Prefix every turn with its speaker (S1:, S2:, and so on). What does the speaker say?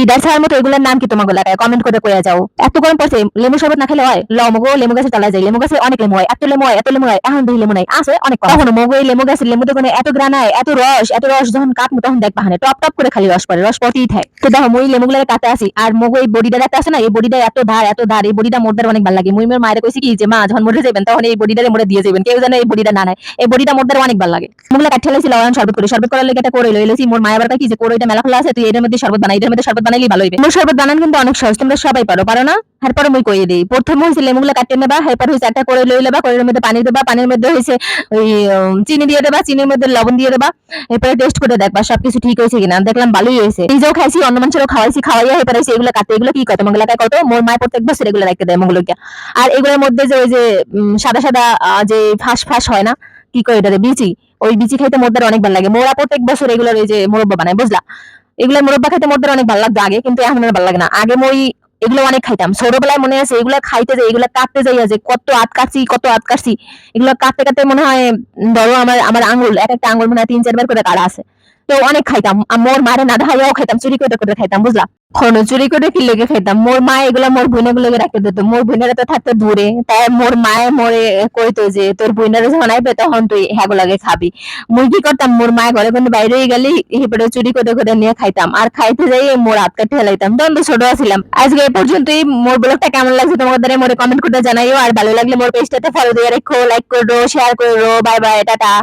S1: ইডার ছাড়ার মতো এগুলোর নাম কি তোমার এলাকায়? কমেন্ট করে কইয়া যাও। এত গরম পড়ছে, লেবু শরবত না খেলে হয়? লও মগো লেবু গাছে তলায় যাই, লেবু গাছে অনেক লেবু হয়, এত লেবু হয়, এত লেবু হয়, এখন দেখি লেবু নাই, আছে অনেক কম। তখন মগো এই লেবু গাছের লেবু দোকানে এত গ্রান হয়, এত রস যখন কাটমু তখন দেখবা হানে টপ টপ করে খালি রস পড়ে, রস পড়তেই থাকে। তো দেখো মই লেবুগুলো কাটতে আসি, আর মগো এই বডিটা দেখতে আছে না, এই বডিটা এত ধার, এই বডিটা মোরদের অনেক ভালো লাগে। মুই মোর মায়ের কইছি কি যে মা যখন মরে যাবেন তখন এই বডিটারে মোরে দিয়ে যাবেন, কেউ যেন এই বডিটা না নেয়, এই বডিটা মোরদের অনেক ভালো লাগে। মুগলা কাটতে লাইছি লবণ শরবত করে, শরবত করার লাগে এটা করে লইছি। মোর মায়ের আবার কি যে কোরইটা মেলা খোলা আছে, তুই এটার মধ্যে শরবত বানাই, এটার মধ্যে শরবত বানাইলেই ভালো হইবে। মোর শরবত বানান কিন্তু অনেক সহজ, তোমরা সবাই পারো না? এরপরে মুই কইয়ে দিই, প্রথম হইছে লেবুগুলা কাটতে নেবা, এরপর হইছে একটা করে লই লেবা, করের মধ্যে পানি দেবা, পানির মধ্যে হইছে ওই চিনি দিয়ে দেবা, চিনির মধ্যে লবণ দিয়ে দেবা, এরপরে টেস্ট করে দেখবা সবকিছু ঠিক হয়েছে কিনা। দেখলাম ভালোই হয়েছে, নিজেও খাইছি, অন্য মানুষেরও খাওয়াইছি, খাওয়াইয়া এরপরে এগুলো কাটতে। এগুলো কি কত মঙ্গলাকায় কত মোর মায়ের প্রত্যেক বছর এগুলো রাখতে দেয় মঙ্গলকে। আর এগুলোর মধ্যে যে ওই যে সাদা সাদা যে ফাঁস হয় না, কি কয় এটারে, বিচি, ওই বিচি খাইতে মোরদের অনেক ভালো লাগে। মোরা প্রত্যেক বছর এগুলোর এই যে মোরব্বা বানায়, বুঝলা? এগুলোর মোরব্বা খাইতে মোরদের অনেক ভালো লাগতো আগে, কিন্তু এখন আর ভালো লাগে না। আগে মই এগুলো অনেক খাইতাম ছোটবেলায়, মনে আছে এগুলো খাইতে যাই, এগুলো কাটতে যাইয়া যে কত আট কাটছি। এগুলো কাটতে কাটতে মনে হয় ধরো আমার আমার আঙ্গুল, এক একটা আঙ্গুল মনে হয় 3-4 বার করে কাটা আছে। তো অনেক খাইতাম, মোর মারে না দেখাইয়াও খাইতাম, চুরি করে খাইতাম, বুঝলা? চুরি করে কি লেগে খাইতাম। মোর মা এগুলা মোর বোনের লগে রাখতে দিত, মোর বোনেরা তো থাকতো দূরে, তাই মোর মায়ে মোরে কইতো যে তোর বোনেরা যখন আইবে তখন তুই হ্যাগুলাগে খাবি। মুই কি করতাম, মোর মায়ে ঘরে কোনো বাইরে গেলি এরপরে চুরি করে নিয়ে খাইতাম, আর খাইতে যাই মোর হাত কাটতে হেলাইতাম, তখন তো ছোট ছিলাম। আজকে এই পর্যন্তই। মোর ব্লগটা কেমন লাগছে তোমাদের মোরে কমেন্ট করে জানাইও, আর ভালো লাগলে মোর পেজটাতে ফলো দিয়ে রেখো, লাইক করো, শেয়ার করো। Bye bye, tata.